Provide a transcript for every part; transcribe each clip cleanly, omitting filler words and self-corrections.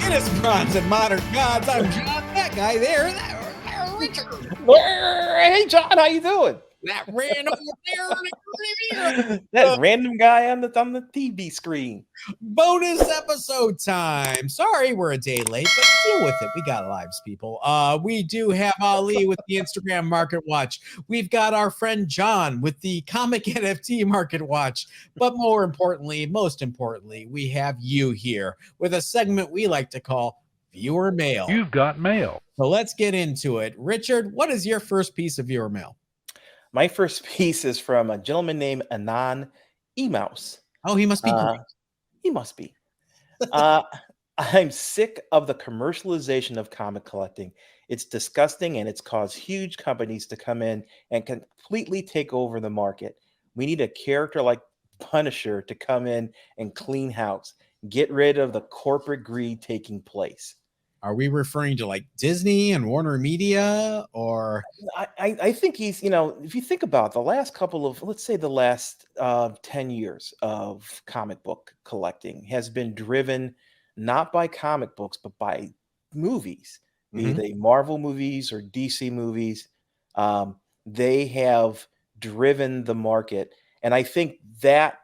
It is Bronze and Modern Gods. I'm John. That guy there, Richard. Hey, John, how you doing? That ran over there. That random guy on the TV screen. Bonus episode time. Sorry, we're a day late, but deal with it. We got lives, people. We do have Ali with the Instagram Market Watch. We've got our friend John with the Comic NFT Market Watch. But most importantly, we have you here with a segment we like to call Viewer Mail. You've got mail. So let's get into it. Richard, what is your first piece of viewer mail? My first piece is from a gentleman named Anon Emouse. Oh, he must be great. He must be. I'm sick of the commercialization of comic collecting. It's disgusting, and it's caused huge companies to come in and completely take over the market. We need a character like Punisher to come in and clean house, get rid of the corporate greed taking place. Are we referring to like Disney and Warner Media, or? I think he's, if you think about the last couple of, let's say the last 10 years of comic book collecting has been driven not by comic books, but by movies, be they Marvel movies or DC movies. They have driven the market. And I think that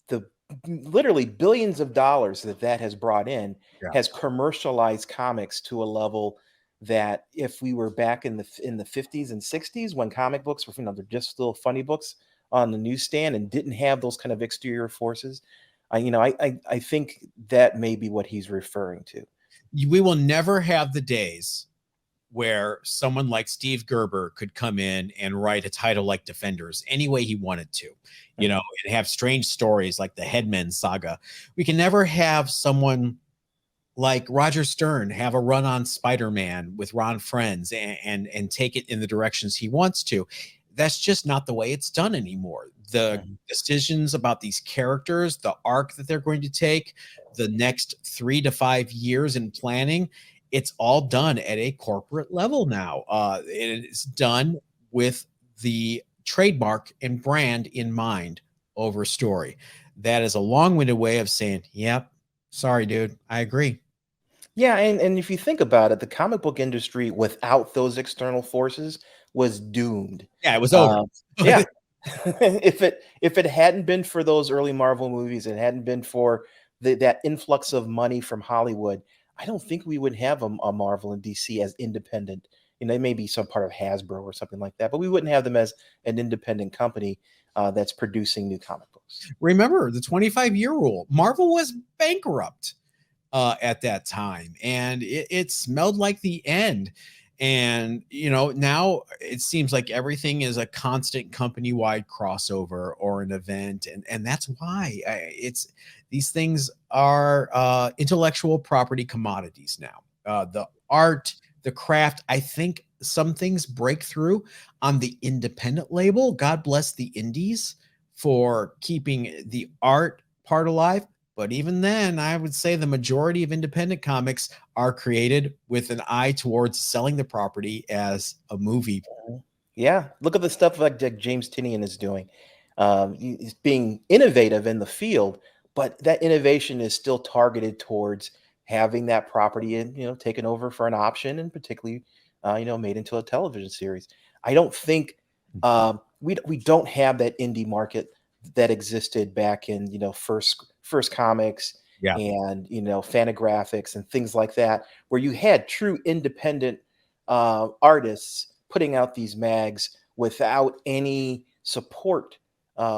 the literally billions of dollars that has brought in has commercialized comics to a level that if we were back in the 50s and 60s when comic books were, they're just little funny books on the newsstand and didn't have those kind of exterior forces, I think that may be what he's referring to. We will never have the days where someone like Steve Gerber could come in and write a title like Defenders any way he wanted to, and have strange stories like the Headman saga. We can never have someone like Roger Stern have a run on Spider-Man with Ron Frenz and take it in the directions he wants to. That's just not the way it's done anymore. The decisions about these characters, the arc that they're going to take, the next 3 to 5 years in planning, it's all done at a corporate level now. It's done with the trademark and brand in mind over story. That is a long-winded way of saying, yep, sorry, dude, I agree. Yeah, and if you think about it, the comic book industry without those external forces was doomed. Yeah, it was over. Yeah. if it hadn't been for those early Marvel movies, it hadn't been for that influx of money from Hollywood, I don't think we would have a Marvel and DC as independent. They may be some part of Hasbro or something like that, but we wouldn't have them as an independent company that's producing new comic books. Remember the 25-year rule. Marvel was bankrupt at that time, and it smelled like the end. And now it seems like everything is a constant company-wide crossover or an event, and that's why these things are intellectual property commodities now. The art, the craft, I think some things break through on the independent label. God bless the indies for keeping the art part alive. But even then, I would say the majority of independent comics are created with an eye towards selling the property as a movie. Yeah, look at the stuff like James Tynion is doing. He's being innovative in the field, but that innovation is still targeted towards having that property and taken over for an option, and particularly made into a television series. I don't think we don't have that indie market that existed back in first comics and Fantagraphics and things like that, where you had true independent artists putting out these mags without any support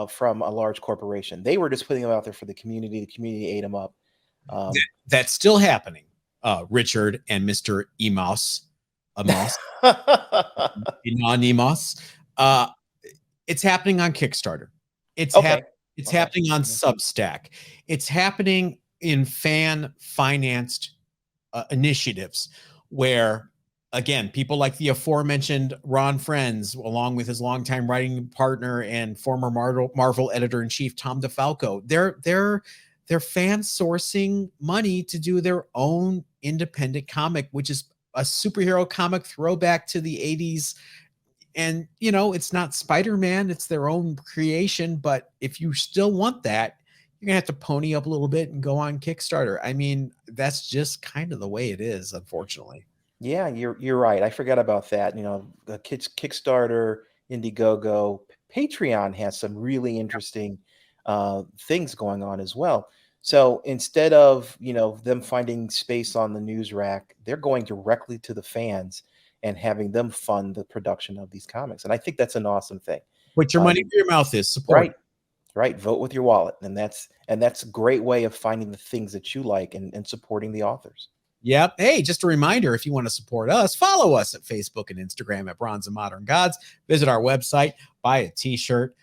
from a large corporation. They were just putting them out there for the community. The community ate them up. That's still happening, Richard and Mr. Emos. Anonymous. It's happening on Kickstarter. It's happening on Substack. It's happening in fan-financed initiatives where, again, people like the aforementioned Ron Frenz, along with his longtime writing partner and former Marvel editor-in-chief Tom DeFalco, they're fan sourcing money to do their own independent comic, which is a superhero comic throwback to the 80s. And, it's not Spider-Man, it's their own creation. But if you still want that, you're gonna have to pony up a little bit and go on Kickstarter. I mean, that's just kind of the way it is, unfortunately. Yeah, you're right. I forgot about that. The Kickstarter, Indiegogo, Patreon has some really interesting things going on as well. So instead of them finding space on the news rack, they're going directly to the fans and having them fund the production of these comics. And I think that's an awesome thing. Put your Uh, money where your mouth is. Support. right, right. Vote with your wallet, and that's a great way of finding the things that you like and supporting the authors. Yep. Hey, just a reminder, if you want to support us, follow us at Facebook and Instagram at Bronze and Modern Gods. Visit our website, buy a t-shirt,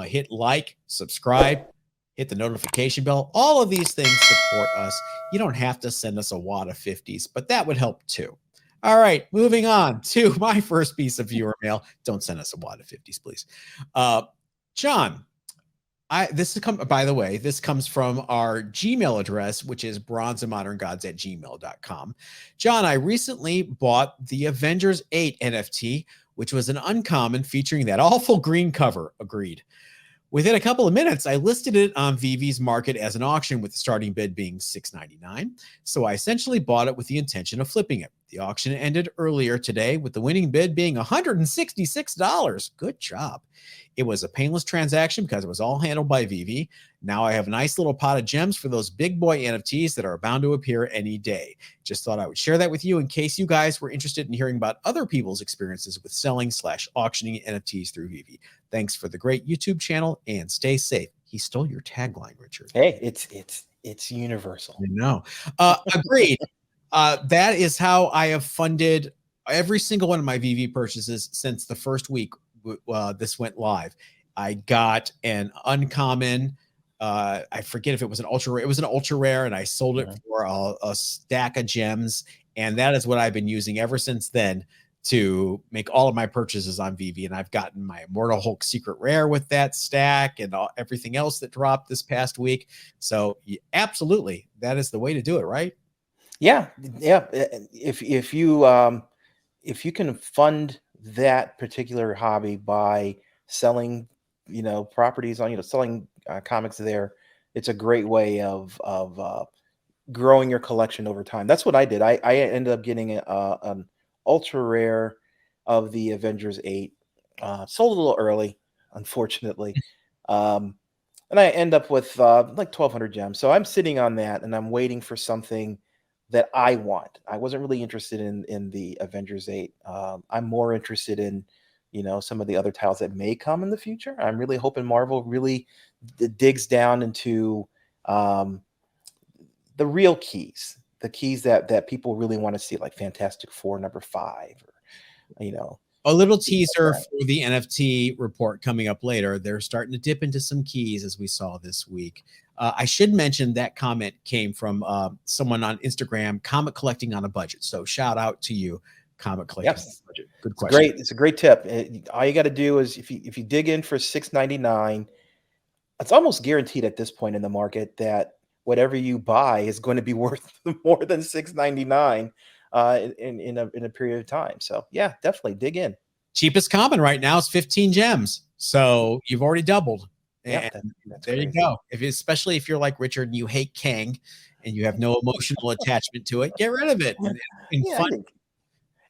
hit like, subscribe, hit the notification bell. All of these things support us. You don't have to send us a wad of 50s, but that would help too. All right, moving on to my first piece of viewer mail. Don't send us a wad of 50s, please. John, by the way, this comes from our Gmail address, which is bronzeandmoderngods@gmail.com. John, I recently bought the Avengers 8 NFT, which was an uncommon featuring that awful green cover. Agreed. Within a couple of minutes, I listed it on VV's market as an auction, with the starting bid being $6.99. So I essentially bought it with the intention of flipping it. The auction ended earlier today with the winning bid being $166. Good job. It was a painless transaction because it was all handled by VV. Now I have a nice little pot of gems for those big boy NFTs that are bound to appear any day. Just thought I would share that with you in case you guys were interested in hearing about other people's experiences with selling/auctioning NFTs through VV. Thanks for the great YouTube channel and stay safe. He stole your tagline, Richard. Hey, it's universal. I know. Agreed. That is how I have funded every single one of my VV purchases since the first week this went live. I got an uncommon. I forget if it was an ultra rare. It was an ultra rare, and I sold it for a stack of gems. And that is what I've been using ever since then to make all of my purchases on VV. And I've gotten my Immortal Hulk Secret Rare with that stack and everything else that dropped this past week. So absolutely, that is the way to do it, right? Yeah. If you can fund that particular hobby by selling, properties on, selling comics there, it's a great way of growing your collection over time. That's what I did. I ended up getting an ultra rare of the Avengers 8. Sold a little early, unfortunately. And I end up with like 1,200 gems. So I'm sitting on that and I'm waiting for something that I want. I wasn't really interested in the Avengers 8. I'm more interested in, some of the other titles that may come in the future. I'm really hoping Marvel really digs down into the real keys, the keys that people really want to see, like Fantastic Four #5, or a little teaser for the NFT report coming up later. They're starting to dip into some keys, as we saw this week. I should mention that comment came from someone on Instagram, Comic Collecting on a Budget. So shout out to you, Comic Collecting on a Budget. Good question. Great. It's a great tip. All you got to do is if you dig in for $6.99, it's almost guaranteed at this point in the market that whatever you buy is going to be worth more than $6.99 in a period of time. So yeah, definitely dig in. Cheapest common right now is 15 gems. So you've already doubled. Yeah, that's there crazy. You go. Especially if you're like Richard and you hate Kang and you have no emotional attachment to it, get rid of it.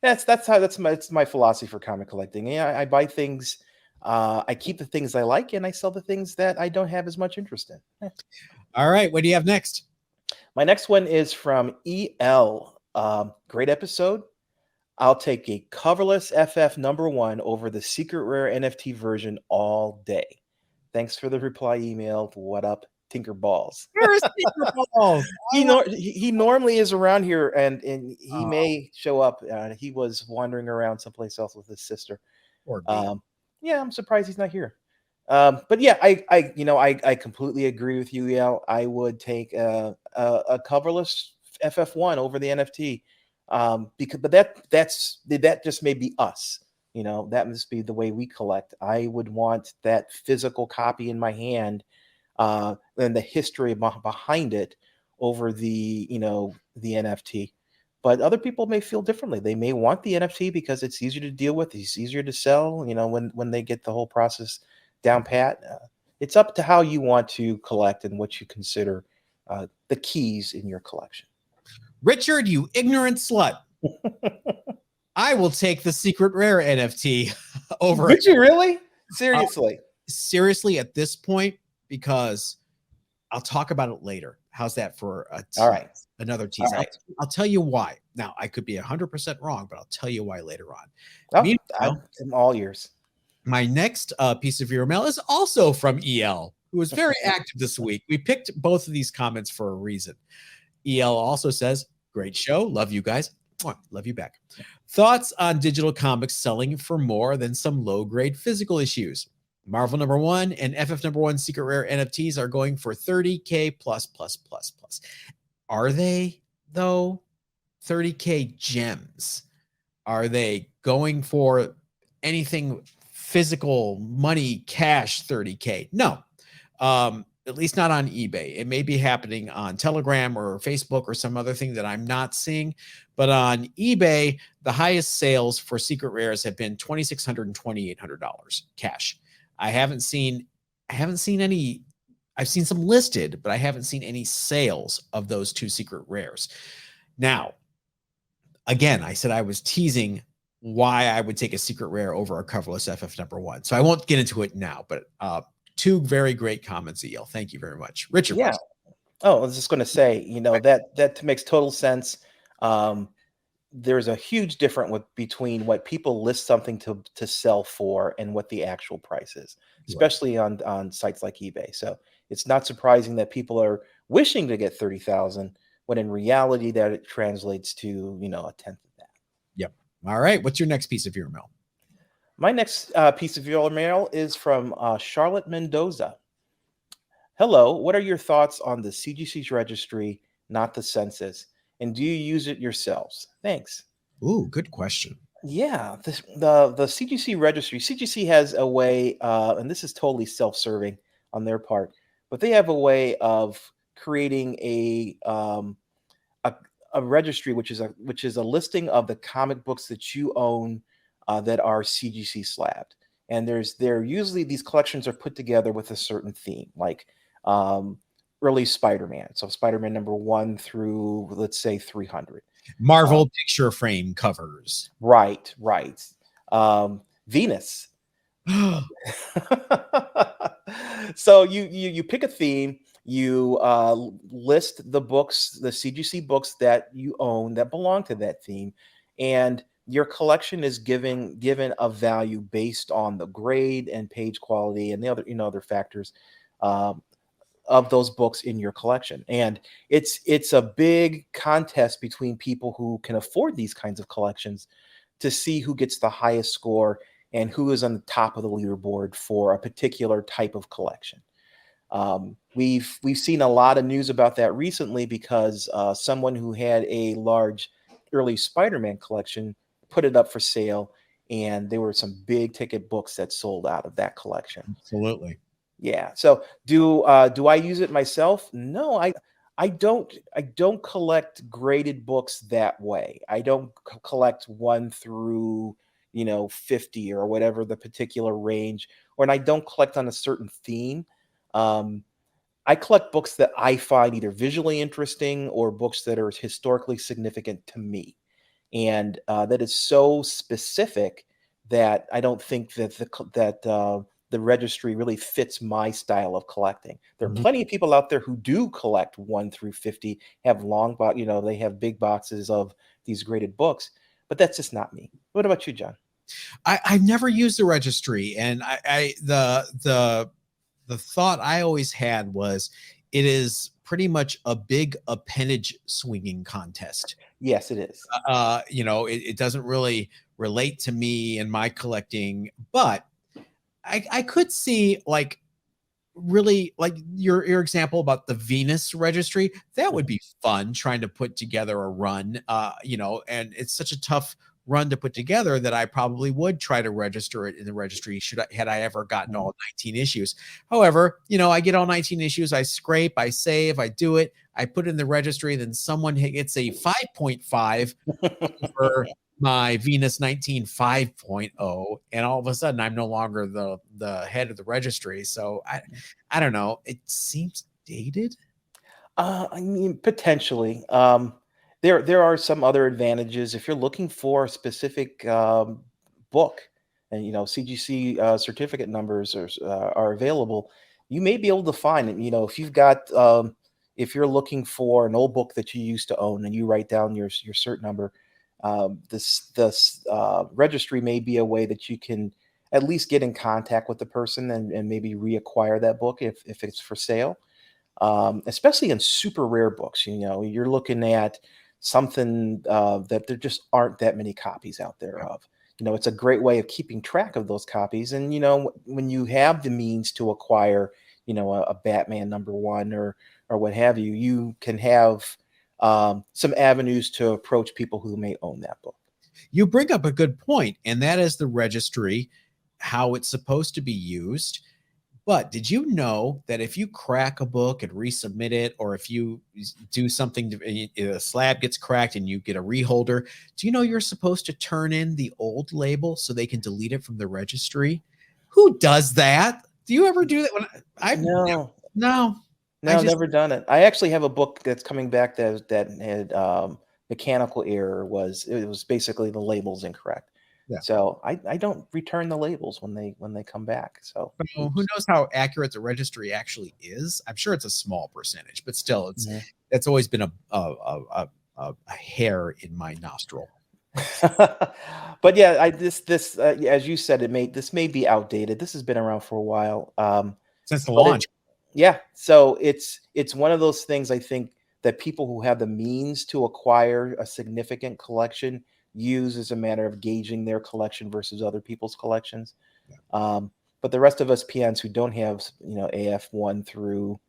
Yeah, that's my philosophy for comic collecting. Yeah, I buy things. I keep the things I like, and I sell the things that I don't have as much interest in. All right, what do you have next? My next one is from EL. Great episode. I'll take a coverless FF #1 over the secret rare NFT version all day. Thanks for the reply email. What up, Tinkerballs? Where's Tinkerballs? He normally is around here, and he may show up. He was wandering around someplace else with his sister. Yeah, I'm surprised he's not here. But yeah, I completely agree with you, El. I would take a coverless FF1 over the NFT. But that just may be us. That must be the way we collect. I would want that physical copy in my hand, and the history behind it over the NFT. But other people may feel differently. They may want the NFT because it's easier to deal with, it's easier to sell, when they get the whole process down pat. it's up to how you want to collect and what you consider the keys in your collection. Richard, you ignorant slut. I will take the secret rare NFT over. Would you really? Seriously? Seriously at this point, because I'll talk about it later. How's that for a tease? All right. Another tease? Right. I'll tell you why. Now, I could be 100% wrong, but I'll tell you why later on. Oh, I'm all ears. My next piece of viewer mail is also from EL, who was very active this week. We picked both of these comments for a reason. EL also says, great show. Love you guys. Love you back. Thoughts on digital comics selling for more than some low-grade physical issues? Marvel #1 and FF #1 secret rare NFTs are going for $30K plus. Are they, though? $30K gems. Are they going for anything physical, money, cash, $30K? No. At least not on eBay. It may be happening on Telegram or Facebook or some other thing that I'm not seeing. But on eBay, the highest sales for secret rares have been $2,600 and $2,800 cash. I haven't seen any. I've seen some listed, but I haven't seen any sales of those two secret rares. Now, again, I said I was teasing why I would take a secret rare over a coverless FF #1. So I won't get into it now, but two very great comments, EL. Thank you very much. Richard. Yeah. Oh, I was just going to say, that makes total sense. There's a huge difference between what people list something to sell for and what the actual price is, especially on sites like eBay. So it's not surprising that people are wishing to get 30,000 when in reality that it translates to, a tenth of that. Yep. All right. What's your next piece of viewer mail? My next piece of viewer mail is from Charlotte Mendoza. Hello, what are your thoughts on the CGC Registry, not the census? And do you use it yourselves? Thanks. Ooh, good question. Yeah, the CGC Registry. CGC has a way, and this is totally self-serving on their part, but they have a way of creating a registry, which is a listing of the comic books that you own that are CGC slabbed. And usually these collections are put together with a certain theme, like early Spider-Man. So Spider-Man #1 through, let's say, 300. Marvel picture frame covers. Right. Venus. So you pick a theme, you list the books, the CGC books that you own that belong to that theme, and your collection is given a value based on the grade and page quality and the other factors of those books in your collection. And it's a big contest between people who can afford these kinds of collections to see who gets the highest score and who is on the top of the leaderboard for a particular type of collection. We've seen a lot of news about that recently because someone who had a large early Spider-Man collection put it up for sale, and there were some big ticket books that sold out of that collection. Absolutely. Yeah. So do I use it myself? No, I don't collect graded books that way. I don't collect 1 through 50 or whatever the particular range, and I don't collect on a certain theme. I collect books that I find either visually interesting or books that are historically significant to me. And that is so specific that I don't think that the registry really fits my style of collecting. There are plenty of people out there who do collect 1 through 50, have they have big boxes of these graded books, but that's just not me. What about you, John? I've never used the registry, and the thought I always had was it is pretty much a big appendage swinging contest. Yes, it is. It doesn't really relate to me and my collecting, but I could see really your example about the Venus registry. That would be fun, trying to put together a run, and it's such a tough run to put together that I probably would try to register it in the registry had I ever gotten all 19 issues. However, I get all 19 issues, I scrape, I save, I do it, I put it in the registry, then someone gets a 5.5 for my Venus 19 5.0, and all of a sudden I'm no longer the head of the registry. So I don't know. It seems dated. I mean, potentially. There are some other advantages if you're looking for a specific book, and CGC certificate numbers are available. You may be able to find it. If you've got if you're looking for an old book that you used to own and you write down your cert number, this registry may be a way that you can at least get in contact with the person and maybe reacquire that book if it's for sale. Especially in super rare books. You're looking at something that there just aren't that many copies out there of. It's a great way of keeping track of those copies. And, when you have the means to acquire, a Batman #1 or what have you, you can have some avenues to approach people who may own that book. You bring up a good point, and that is the registry, how it's supposed to be used. But did you know that if you crack a book and resubmit it, or if you do something, a slab gets cracked and you get a reholder, do you know you're supposed to turn in the old label so they can delete it from the registry? Who does that? Do you ever do that? No, Never done it. I actually have a book that's coming back that had mechanical error. It was basically the labels incorrect. Yeah. So I don't return the labels when they come back. So who knows how accurate the registry actually is? I'm sure it's a small percentage, but still, it's always been a hair in my nostril. But yeah, this as you said, this may be outdated. This has been around for a while, since the launch. So it's one of those things, I think, that people who have the means to acquire a significant collection use as a matter of gauging their collection versus other people's collections. But the rest of us peons who don't have, AF1 through,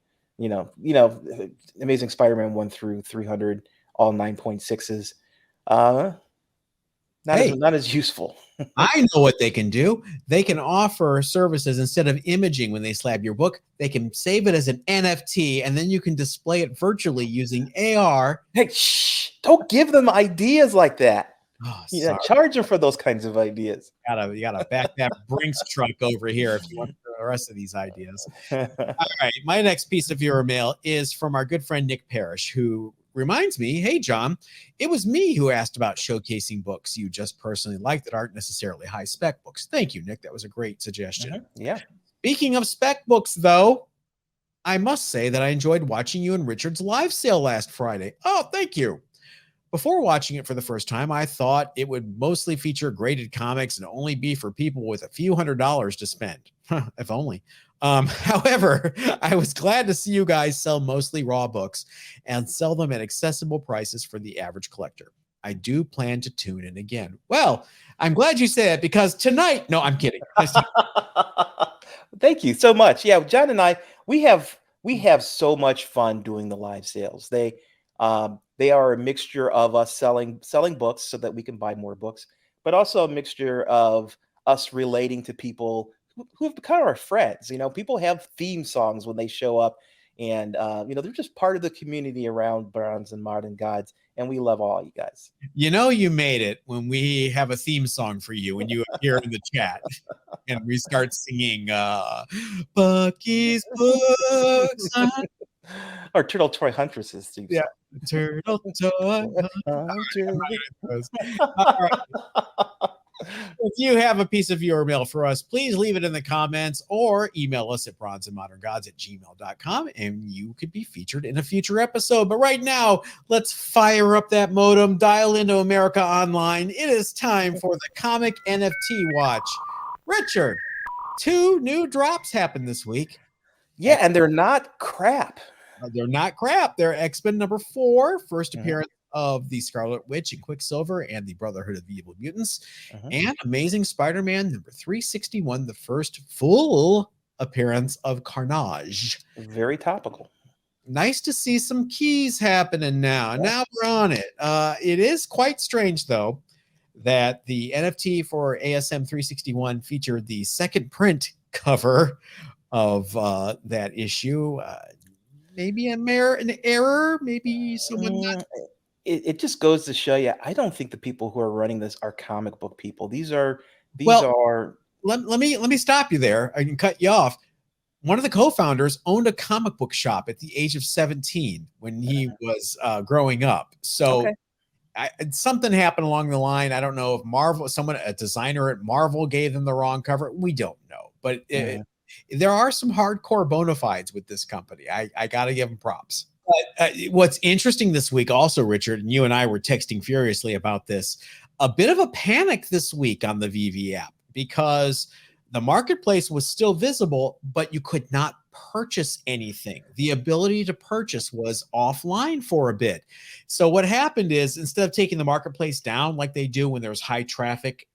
Amazing Spider-Man 1 through 300, all 9.6s, not as useful. I know what they can do. They can offer services instead of imaging when they slab your book. They can save it as an NFT, and then you can display it virtually using AR. Hey, don't give them ideas like that. Oh, charge them for those kinds of ideas. You gotta back that Brinks truck over here if you want the rest of these ideas. All right, my next piece of viewer mail is from our good friend Nick Parrish, who reminds me, hey John, it was me who asked about showcasing books you just personally like that aren't necessarily high spec books. Thank you, Nick. That was a great suggestion. Yeah. Speaking of spec books, though, I must say that I enjoyed watching you and Richard's live sale last Friday. Oh, thank you. Before watching it for the first time, I thought it would mostly feature graded comics and only be for people with a few $100s to spend. If only. However, I was glad to see you guys sell mostly raw books and sell them at accessible prices for the average collector. I do plan to tune in again. Well, I'm glad you said it because tonight, no, I'm kidding. Thank you so much. Yeah, John and I, we have so much fun doing the live sales. They are a mixture of us selling books so that we can buy more books, but also a mixture of us relating to people who have become our friends. People have theme songs when they show up, and they're just part of the community around Bronze and Modern Gods, and we love all you guys. You made it when we have a theme song for you and you appear in the chat and we start singing Bucky's Books. Or Turtle Toy Huntress's theme song. Turtle Toy Huntress. All right. If you have a piece of viewer mail for us, please leave it in the comments or email us at bronzeandmoderngods@gmail.com and you could be featured in a future episode. But right now, let's fire up that modem, dial into America Online. It is time for the Comic NFT Watch. Richard, 2 new drops happened this week. Yeah, and they're not crap. They're not crap. They're X-Men #4, first appearance of the Scarlet Witch and Quicksilver and the Brotherhood of Evil Mutants, and Amazing Spider-Man #361, the first full appearance of Carnage. Very topical. Nice to see some keys happening now. Now we're on it. It is quite strange, though, that the NFT for ASM 361 featured the second print cover of that issue. Maybe an error. Maybe someone got it just goes to show you, I don't think the people who are running this are comic book people. These are Well, let me stop you there. I can cut you off. One of the co-founders owned a comic book shop at the age of 17 when he was growing up. So okay. something happened along the line. I don't know if a designer at Marvel gave them the wrong cover. We don't know, but there are some hardcore bona fides with this company. I got to give them props. But what's interesting this week also, Richard, and you and I were texting furiously about this, a bit of a panic this week on the VV app because the marketplace was still visible, but you could not purchase anything. The ability to purchase was offline for a bit. So what happened is, instead of taking the marketplace down like they do when there's high traffic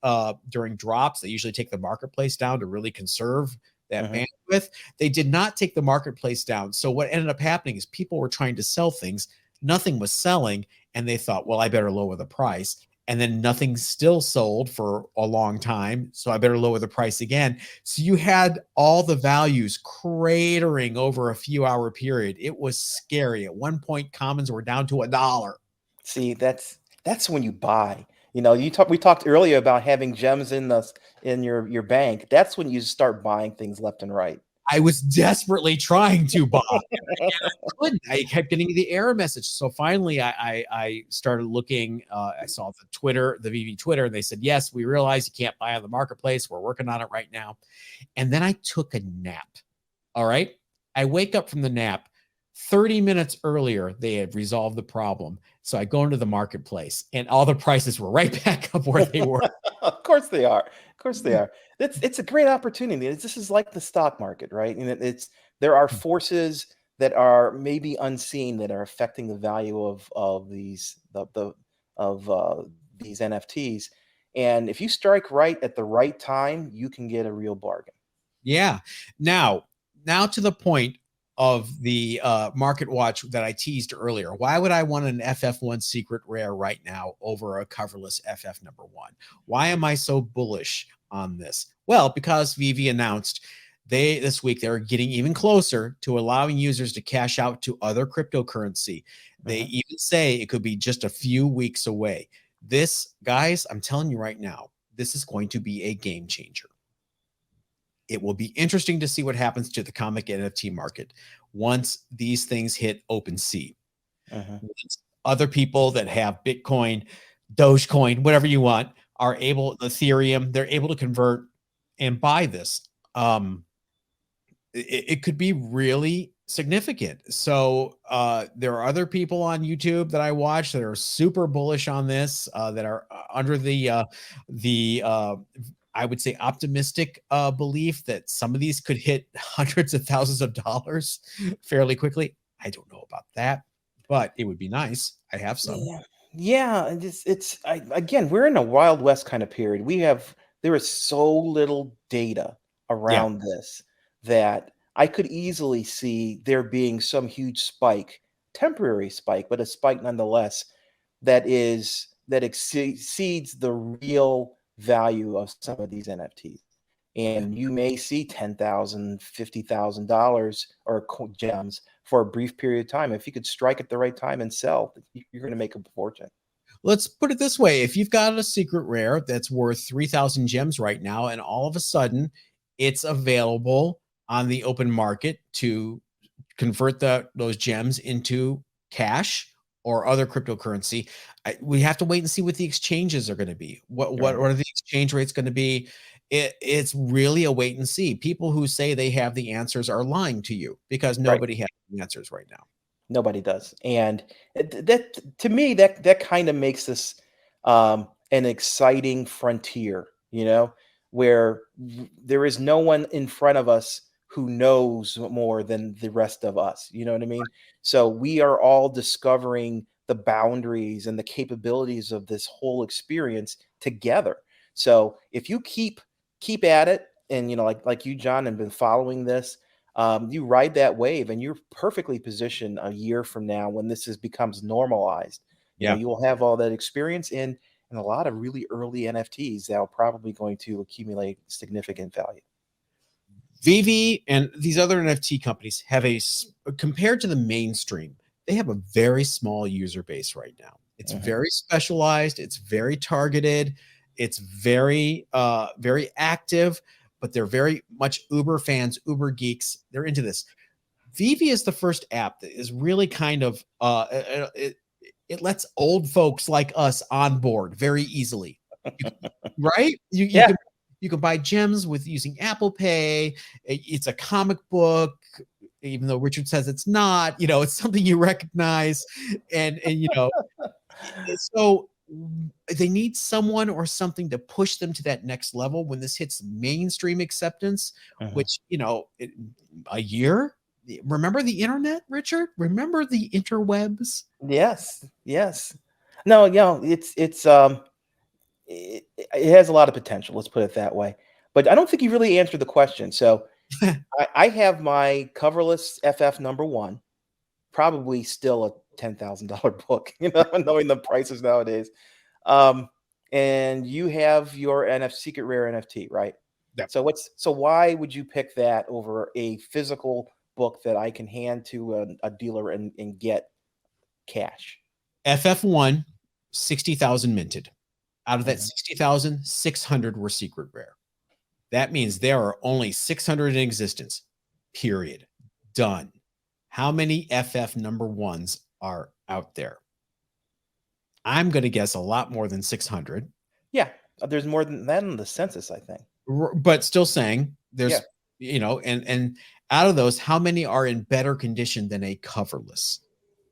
during drops, they usually take the marketplace down to really conserve that bandwidth. They did not take the marketplace down. So what ended up happening is people were trying to sell things. Nothing was selling. And they thought, well, I better lower the price. And then nothing still sold for a long time. So I better lower the price again. So you had all the values cratering over a few hour period. It was scary. At one point, commons were down to $1. See, that's when you buy. You know, we talked earlier about having gems in your bank. That's when you start buying things left and right. I was desperately trying to buy. I couldn't. I kept getting the error message. So finally, I started looking. I saw the VV Twitter, and they said, yes, we realize you can't buy on the marketplace. We're working on it right now. And then I took a nap. All right. I wake up from the nap. 30 minutes earlier, they had resolved the problem. So I go into the marketplace, and all the prices were right back up where they were. Of course they are. Of course they are. It's a great opportunity. This is like the stock market, right? And there are forces that are maybe unseen that are affecting the value of these NFTs. And if you strike right at the right time, you can get a real bargain. Yeah. Now to the point of the market watch that I teased earlier. Why would I want an FF1 secret rare right now over a coverless FF number 1? Why am I so bullish on this? Well, because VV announced this week they're getting even closer to allowing users to cash out to other cryptocurrency. They even say it could be just a few weeks away. This, guys, I'm telling you right now, this is going to be a game changer. It will be interesting to see what happens to the comic NFT market once these things hit OpenSea. Other people that have Bitcoin, Dogecoin, whatever you want, are able, Ethereum, they're able to convert and buy this. It could be really significant. So there are other people on YouTube that I watch that are super bullish on this, that are under the I would say optimistic belief that some of these could hit hundreds of thousands of dollars fairly quickly. I don't know about that, but it would be nice. I have some. Yeah. Again, we're in a Wild West kind of period. There is so little data around this that I could easily see there being some huge spike, temporary spike, but a spike nonetheless, that exceeds the real value of some of these NFTs. And you may see $10,000, $50,000 or gems for a brief period of time. If you could strike at the right time and sell, you're going to make a fortune. Let's put it this way. If you've got a secret rare that's worth 3,000 gems right now, and all of a sudden it's available on the open market to convert those gems into cash or other cryptocurrency, we have to wait and see what the exchanges are going to be. What are the exchange rates going to be? It's really a wait and see. People who say they have the answers are lying to you, because nobody has the answers right now. Nobody does. And that, to me, that kind of makes this an exciting frontier, where there is no one in front of us who knows more than the rest of us. You know what I mean? So we are all discovering the boundaries and the capabilities of this whole experience together. So if you keep at it, and like you, John, have been following this, you ride that wave, and you're perfectly positioned a year from now when this becomes normalized. You will have all that experience and a lot of really early NFTs that are probably going to accumulate significant value. VV and these other NFT companies have compared to the mainstream, they have a very small user base right now. It's very specialized. It's very targeted. It's very, very active, but they're very much Uber fans, Uber geeks. They're into this. Vivi is the first app that is really kind of, it lets old folks like us on board very easily. Right? Yeah. You can buy gems with using Apple Pay. It's a comic book, even though Richard says it's not. It's something you recognize, and so they need someone or something to push them to that next level when this hits mainstream acceptance, which a year. Remember the internet, Richard? Remember the interwebs? Yes. No, it has a lot of potential. Let's put it that way. But I don't think you really answered the question. So I have my coverless FF #1, probably still a $10,000 book, knowing the prices nowadays. And you have your secret rare NFT, right? Yep. So why would you pick that over a physical book that I can hand to a dealer and get cash? FF1, 60,000 minted. Out of that 60,000, 600 were secret rare. That means there are only 600 in existence. Period. Done. How many FF #1s are out there? I'm going to guess a lot more than 600. Yeah, there's more than that in the census, I think. But still saying there's, and out of those, how many are in better condition than a coverless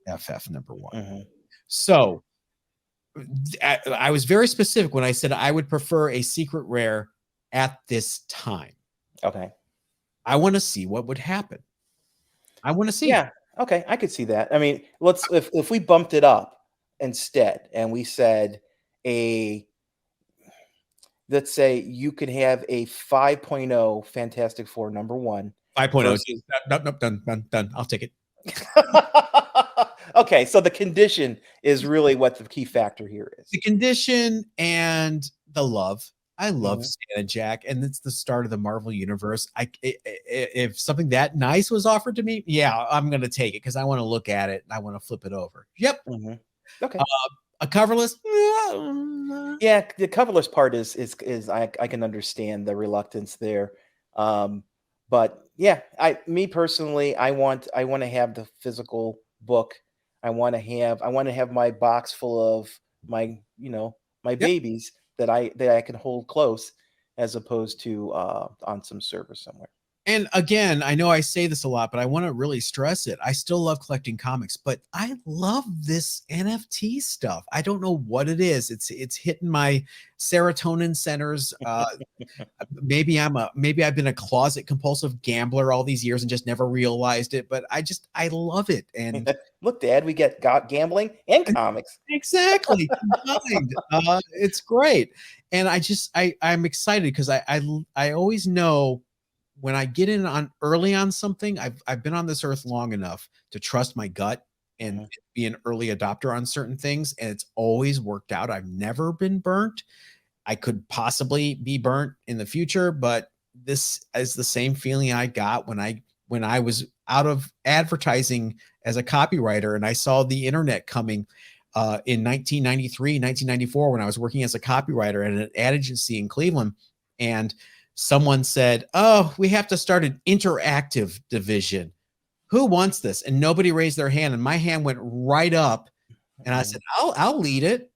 FF #1? So I was very specific when I said I would prefer a secret rare at this time. Okay. I want to see what would happen. I want to see. Yeah. Okay. I could see that. I mean, if we bumped it up instead and we said let's say you could have a 5.0 Fantastic Four #1. 5.0. Nope, done. I'll take it. Okay, so the condition is really what the key factor here is. The condition and the love. I love Stan and Jack, and it's the start of the Marvel universe. If something that nice was offered to me, yeah, I'm gonna take it because I want to look at it and I want to flip it over. Yep. Okay. A coverless. Yeah, the coverless part is I can understand the reluctance there. But yeah, me personally, I want to have the physical book. I want to have my box full of my babies that I can hold close, as opposed to on some server somewhere. And again, I know I say this a lot, but I want to really stress it. I still love collecting comics, but I love this NFT stuff. I don't know what it is. It's hitting my serotonin centers. Maybe I've been a closet compulsive gambler all these years and just never realized it, but I love it. And look, Dad, we got gambling and comics. Exactly. Combined. It's great. And I'm excited because I always know when I get in on early on something. I've been on this earth long enough to trust my gut and be an early adopter on certain things, and it's always worked out. I've never been burnt. I could possibly be burnt in the future, but this is the same feeling I got when I was out of advertising as a copywriter and I saw the internet coming in 1993, 1994, when I was working as a copywriter at an ad agency in Cleveland. And someone said, "Oh, we have to start an interactive division. Who wants this?" And nobody raised their hand. And my hand went right up. And I said, I'll lead it.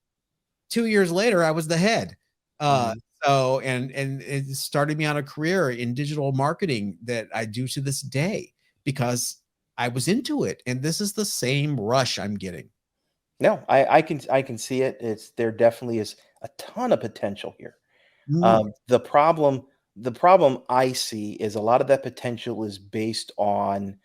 2 years later, I was the head. So, and it started me on a career in digital marketing that I do to this day because I was into it. And this is the same rush I'm getting. No, I can see it. There definitely is a ton of potential here. The problem I see is a lot of that potential is based on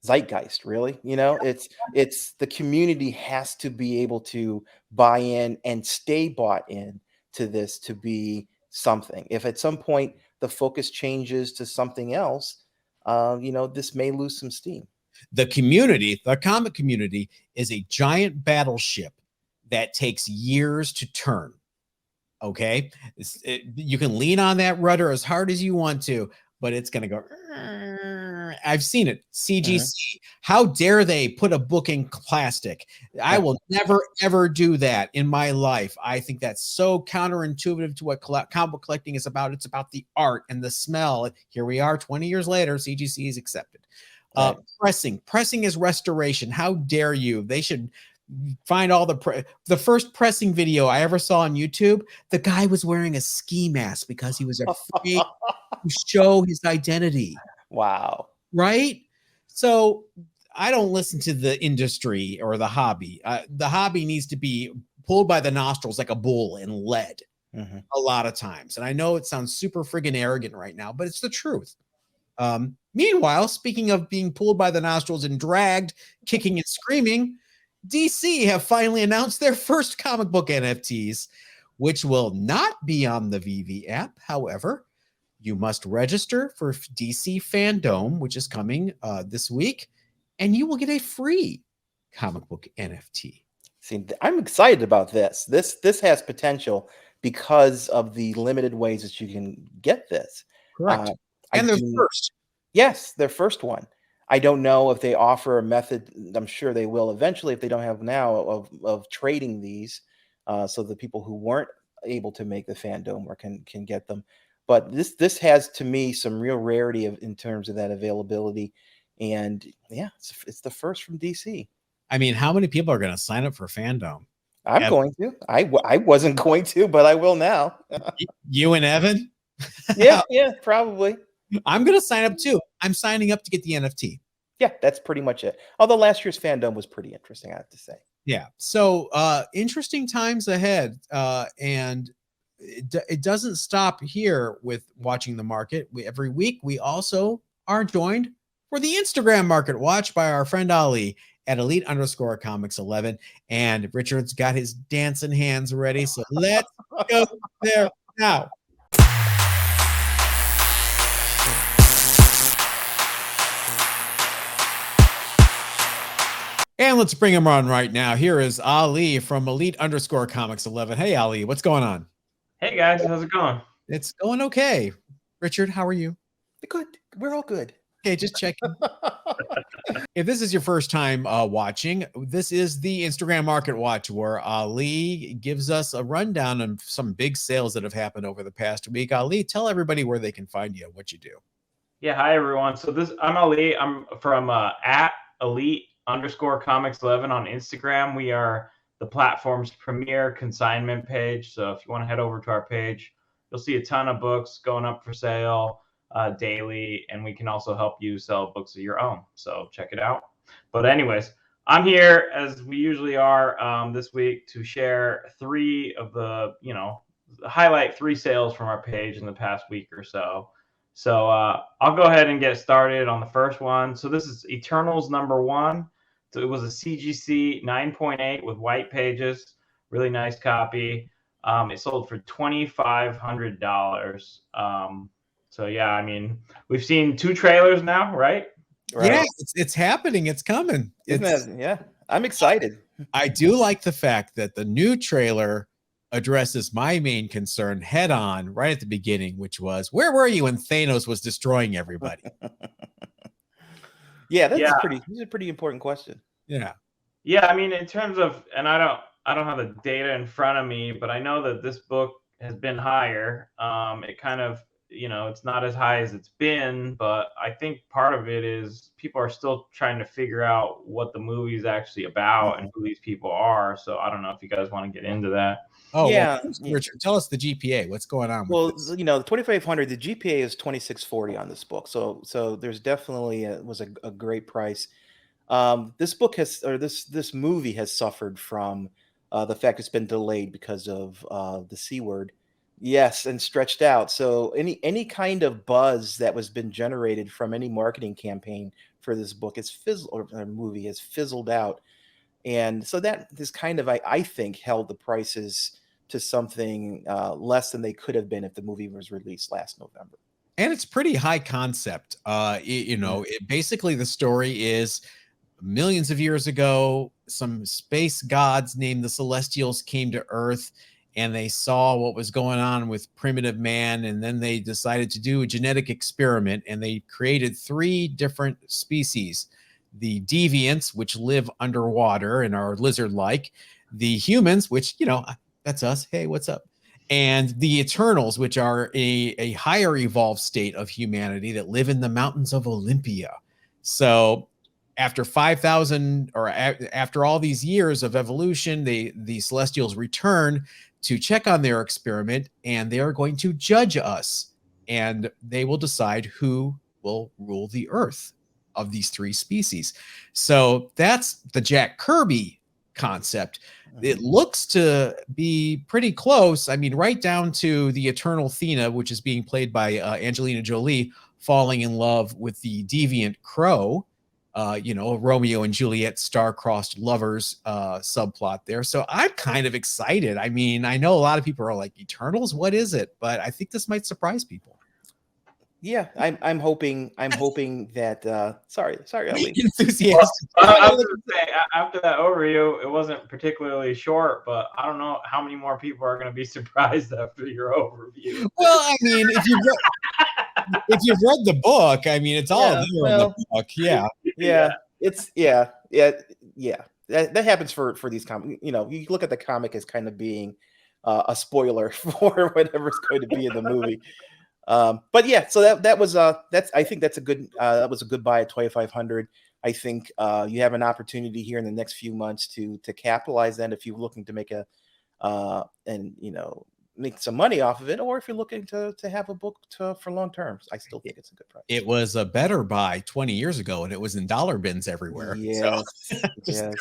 zeitgeist, really. It's the community has to be able to buy in and stay bought in to this to be something. If at some point the focus changes to something else, this may lose some steam. The community, the comic community, is a giant battleship that takes years to turn. Okay. You can lean on that rudder as hard as you want to, but it's going to go. I've seen it. Mhm. CGC. How dare they put a book in plastic? I will never, ever do that in my life. I think that's so counterintuitive to what comic book collecting is about. It's about the art and the smell. Here we are 20 years later. CGC is accepted. Right. Pressing is restoration. How dare you? They should find all the first pressing video I ever saw on YouTube. The guy was wearing a ski mask because he was afraid to show his identity. Wow. Right? So I don't listen to the industry or the hobby. The hobby needs to be pulled by the nostrils like a bull and led a lot of times. And I know it sounds super friggin' arrogant right now, but it's the truth. Meanwhile, speaking of being pulled by the nostrils and dragged, kicking and screaming, DC have finally announced their first comic book NFTs, which will not be on the VV app. However, you must register for DC Fandom, which is coming this week, and you will get a free comic book NFT. See, I'm excited about this. This has potential because of the limited ways that you can get this. Correct. I And they're do- first. Yes, their first one. I don't know if they offer a method. I'm sure they will eventually, if they don't have now, of trading these, so the people who weren't able to make the fandom or can get them. But this has, to me, some real rarity in terms of that availability. And yeah, it's the first from DC. I mean, how many people are going to sign up for Fandom? I'm going to. I wasn't going to, but I will now. You and Evan? Yeah, probably. I'm going to sign up too. I'm signing up to get the NFT. Yeah, that's pretty much it. Although last year's Fandom was pretty interesting, I have to say. Yeah. So interesting times ahead. And it doesn't stop here with watching the market. Every week, we also are joined for the Instagram Market Watch by our friend Ali at elite_comics11. And Richard's got his dancing hands ready. So let's go there now. And let's bring him on right now. Here is Ali from elite_comics11. Hey, Ali, what's going on? Hey, guys. How's it going? It's going okay. Richard, how are you? Good. We're all good. Okay, just checking. If this is your first time watching, this is the Instagram Market Watch, where Ali gives us a rundown of some big sales that have happened over the past week. Ali, tell everybody where they can find you and what you do. Yeah, hi, everyone. So I'm Ali. I'm from at elite_comics11 on Instagram. We are the platform's premier consignment page. So if you want to head over to our page, you'll see a ton of books going up for sale daily, and we can also help you sell books of your own. So check it out. But anyways, I'm here, as we usually are this week, to share highlight three sales from our page in the past week or so. So I'll go ahead and get started on the first one. So this is Eternals #1. So it was a CGC 9.8 with white pages, really nice copy. It sold for $2,500. So yeah, I mean, we've seen 2 trailers now, right? Yeah, it's happening. It's coming. Yeah, I'm excited. I do like the fact that the new trailer addresses my main concern head on right at the beginning, which was, where were you when Thanos was destroying everybody? Yeah, that's a pretty important question. Yeah. Yeah, I mean, in terms of, and I don't have the data in front of me, but I know that this book has been higher. It kind of, it's not as high as it's been, but I think part of it is people are still trying to figure out what the movie is actually about and who these people are. So I don't know if you guys want to get into that. Oh, yeah. Well, Richard, tell us the GPA. What's going on? Well, the 2,500, the GPA is 2,640 on this book. So there's definitely was a great price. This book this movie has suffered from the fact it's been delayed because of the C word. Yes, and stretched out. So any kind of buzz that was been generated from any marketing campaign for this book is movie has fizzled out. And so that is kind of, I think, held the prices to something less than they could have been if the movie was released last November. And it's pretty high concept. Basically the story is millions of years ago, some space gods named the Celestials came to Earth, and they saw what was going on with primitive man, and then they decided to do a genetic experiment, and they created 3 different species: the deviants, which live underwater and are lizard-like; the humans, which, you know, that's us, hey, what's up; and the Eternals, which are a higher evolved state of humanity that live in the mountains of Olympia. So after 5,000, or after all these years of evolution, the Celestials return to check on their experiment, and they are going to judge us, and they will decide who will rule the earth of these 3 species. So that's the Jack Kirby concept. It looks to be pretty close. I mean, right down to the Eternal Athena, which is being played by Angelina Jolie, falling in love with the deviant Crow. You know, Romeo and Juliet star-crossed lovers subplot there. So I'm kind of excited. I mean, I know a lot of people are like, Eternals, what is it? But I think this might surprise people. Yeah, I'm hoping that sorry, Ellie. Enthusiastic. I was gonna say, after that overview, it wasn't particularly short, but I don't know how many more people are going to be surprised after your overview. Well, I mean, if you've read the book, I mean, it's all there in the book. Yeah. It's that happens for these comics. You know, you look at the comic as kind of being a spoiler for whatever's going to be in the movie. But yeah, so that was I think that's a good that was a good buy at 2,500. I think you have an opportunity here in the next few months to capitalize that if you're looking to make and you know, make some money off of it, or if you're looking to have a book for long term. I still think it's a good price. It was a better buy 20 years ago, and it was in dollar bins everywhere. Yeah. Do you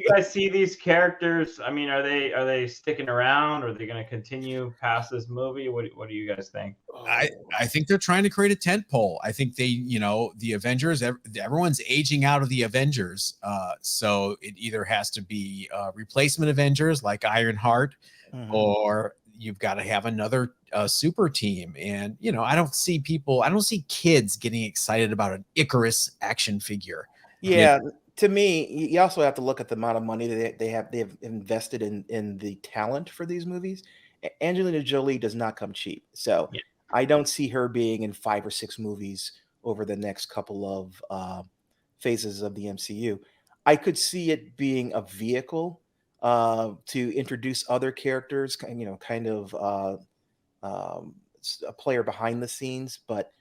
guys see these characters? I mean, are they sticking around? Or are they going to continue past this movie? What do you guys think? I think they're trying to create a tent pole. I think they, you know, the Avengers, everyone's aging out of the Avengers. So it either has to be replacement Avengers like Ironheart, or you've got to have another super team. And, you know, I don't see kids getting excited about an Icarus action figure. Yeah. To me, you also have to look at the amount of money that they have invested in the talent for these movies. Angelina Jolie does not come cheap. So I don't see her being in 5 or 6 movies over the next couple of phases of the MCU. I could see it being a vehicle to introduce other characters, you know, kind of a player behind the scenes. But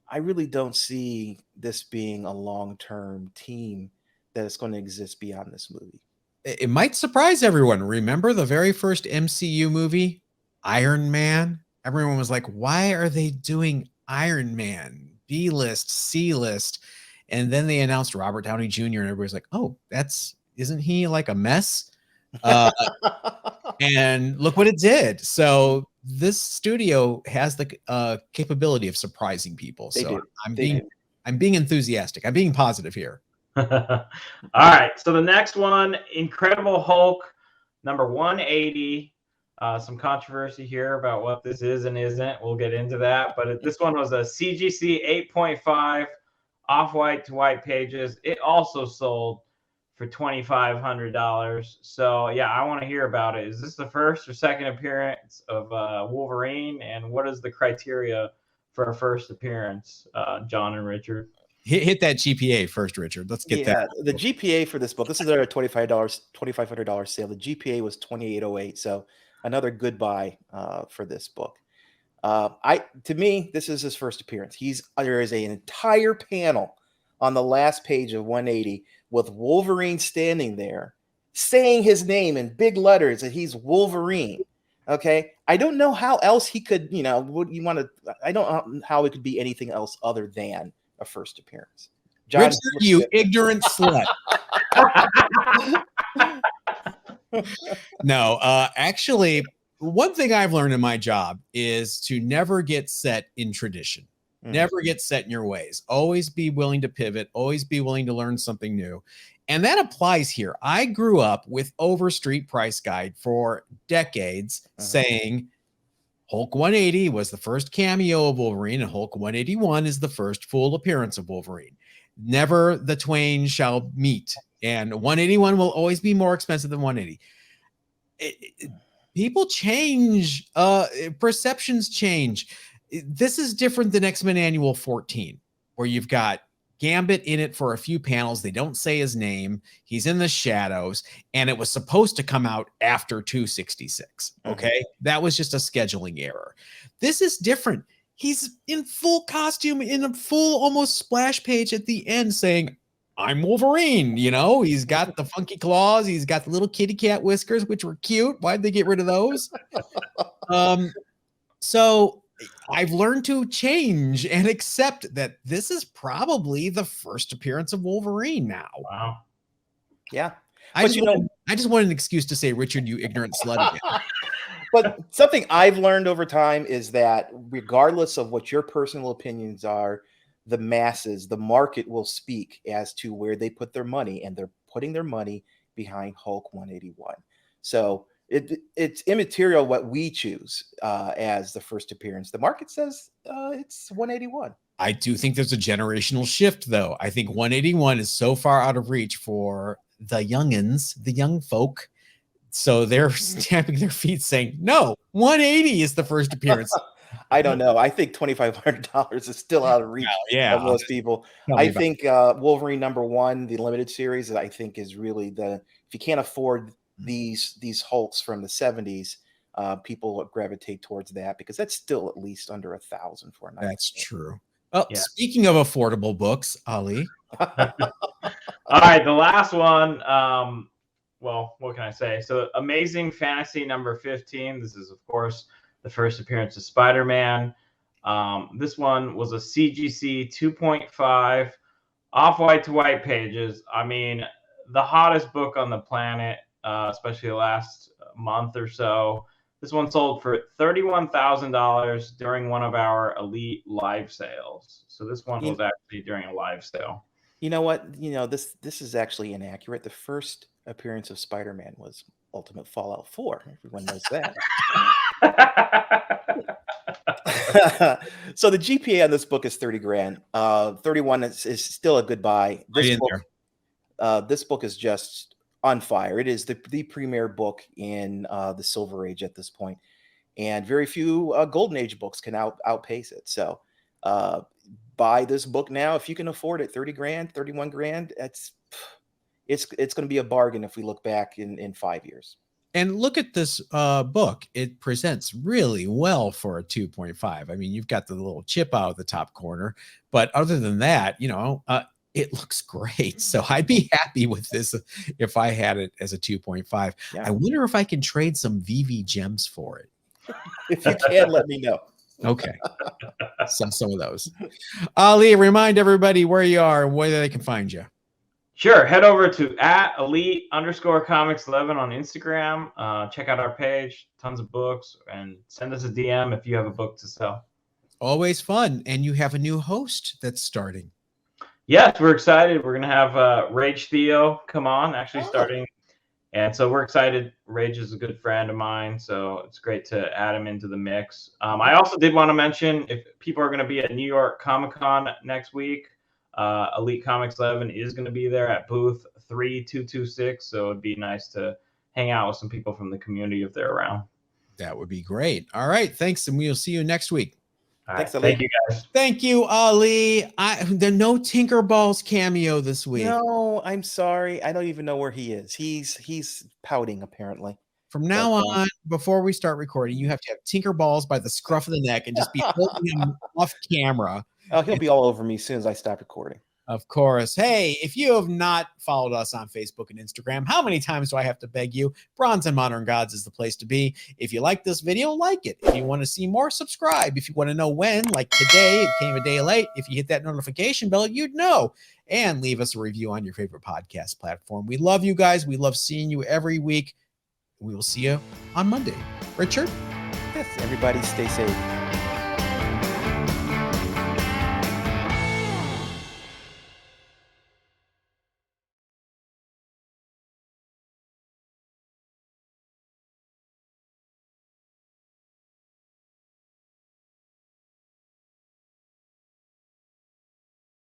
I really don't see this being a long-term team that is going to exist beyond this movie. It might surprise everyone. Remember the very first MCU movie, Iron Man? Everyone was like, why are they doing Iron Man? B-list, C-list. And then they announced Robert Downey Jr. and everybody's like, oh, isn't he like a mess? And look what it did. So this studio has the capability of surprising people. So I'm being enthusiastic. I'm being positive here. All right. So the next one, Incredible Hulk, number 180. Some controversy here about what this is and isn't. We'll get into that. But this one was a CGC 8.5 off-white to white pages. It also sold for $2,500. So yeah, I want to hear about it. Is this the first or second appearance of Wolverine? And what is the criteria for a first appearance, John and Richard? Hit that GPA first, Richard. Let's get that. The GPA for this book, this is our $2,500 sale. The GPA was 2808. So another good buy for this book. To me, this is his first appearance. There is an entire panel on the last page of 180 with Wolverine standing there saying his name in big letters that he's Wolverine. Okay. I don't know how else he could, you know, I don't know how it could be anything else other than a first appearance. John, Richard, you ignorant slut. No, actually, one thing I've learned in my job is to never get set in tradition. Never get set in your ways. Always be willing to pivot. Always be willing to learn something new. And that applies here. I grew up with Overstreet Price Guide for decades saying Hulk 180 was the first cameo of Wolverine and Hulk 181 is the first full appearance of Wolverine. Never the twain shall meet. And 181 will always be more expensive than 180. people change, perceptions change. This is different than X-Men Annual 14, where you've got Gambit in it for a few panels. They don't say his name. He's in the shadows, and it was supposed to come out after 266. Okay. That was just a scheduling error. This is different. He's in full costume, in a full almost splash page at the end saying, I'm Wolverine. You know, he's got the funky claws. He's got the little kitty cat whiskers, which were cute. Why'd they get rid of those? So I've learned to change and accept that this is probably the first appearance of Wolverine now. Wow. Yeah. I just want an excuse to say, Richard, you ignorant slut again. But something I've learned over time is that regardless of what your personal opinions are, the masses, the market will speak as to where they put their money, and they're putting their money behind Hulk 181. So it's immaterial what we choose as the first appearance. The market says it's 181. I do think there's a generational shift, though. I think 181 is so far out of reach for the youngins, the young folk. So they're stamping their feet saying, no, 180 is the first appearance. I don't know. I think $2,500 is still out of reach of most people. I think Wolverine #1, the limited series, I think is really if you can't afford these Hulks from the 70s, people gravitate towards that because that's still at least under $1,000 for a night. That's true. Well, speaking of affordable books, Ali. All right, the last one. Well, what can I say? So, Amazing Fantasy #15. This is, of course, the first appearance of Spider-Man. This one was a CGC 2.5, off-white to white pages. I mean, the hottest book on the planet, especially the last month or so. This one sold for $31,000 during one of our elite live sales. So this one was actually during a live sale. You know what? This is actually inaccurate. The first appearance of Spider-Man was Ultimate Fallout 4. Everyone knows that. So the GPA on this book is 30 grand. 31 is still a good buy. This book is just on fire. It is the premier book in the Silver Age at this point, and very few Golden Age books can outpace it. So buy this book now if you can afford it. 30 grand, 31 grand. It's going to be a bargain if we look back in 5 years. And look at this book. It presents really well for a 2.5. I mean, you've got the little chip out of the top corner, but other than that, it looks great. So I'd be happy with this if I had it as a 2.5. Yeah. I wonder if I can trade some VV gems for it. If you can, let me know. Okay. Some of those. Ali, remind everybody where you are and where they can find you. Sure. Head over to @elite_comics11 on Instagram. Check out our page. Tons of books. And send us a DM if you have a book to sell. Always fun. And you have a new host that's starting. Yes, we're excited. We're going to have Rage Theo come on, actually starting. And so we're excited. Rage is a good friend of mine, so it's great to add him into the mix. I also did want to mention, if people are going to be at New York Comic-Con next week, Elite Comics 11 is going to be there at booth 3226, so it'd be nice to hang out with some people from the community if they're around. That would be great. All right, thanks, and we'll see you next week. Thanks, Ali. Thank you, guys. Thank you, Ali. There's no Tinkerball's cameo this week. No, I'm sorry. I don't even know where he is. He's pouting, apparently. From now on, before we start recording, you have to have Tinkerballs by the scruff of the neck and just be holding him off camera. Oh, he'll be all over me as soon as I stop recording. Of course. Hey, if you have not followed us on Facebook and Instagram, how many times do I have to beg you? Bronze and Modern Gods is the place to be. If you like this video, like it. If you want to see more, subscribe. If you want to know when, like today, it came a day late. If you hit that notification bell, you'd know. And leave us a review on your favorite podcast platform. We love you guys. We love seeing you every week. We will see you on Monday. Richard? Yes, everybody stay safe.